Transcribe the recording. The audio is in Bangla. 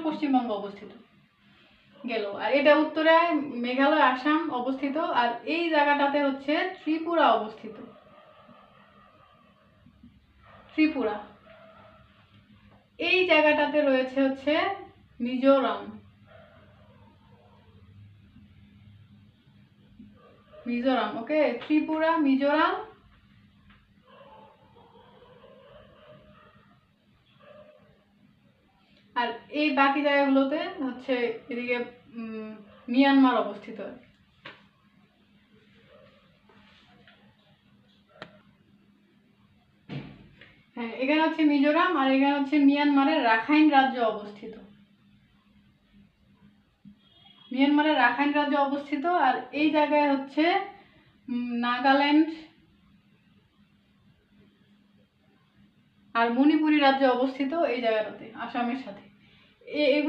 পশ্চিমবঙ্গ অবস্থিত গেল। আর এটা উত্তরে মেঘালয়, আসাম অবস্থিত। আর এই জায়গাটাতে হচ্ছে ত্রিপুরা অবস্থিত। ত্রিপুরা। এই জায়গাটাতে রয়েছে হচ্ছে মিজোরাম। মিজোরাম, ওকে। ত্রিপুরা, মিজোরাম, আর এই বাকি জায়গাগুলোতে হচ্ছে এদিকে মিয়ানমার অবস্থিত। হ্যাঁ, এখানে হচ্ছে মিজোরাম, আর এখানে হচ্ছে মিয়ানমারের রাখাইন রাজ্য অবস্থিত। মিয়ানমারের রাখাইন রাজ্য অবস্থিত। আর এই জায়গায় হচ্ছে নাগাল্যান্ড আর মণিপুরি রাজ্য অবস্থিত এই জায়গাটাতে, আসামের সাথে।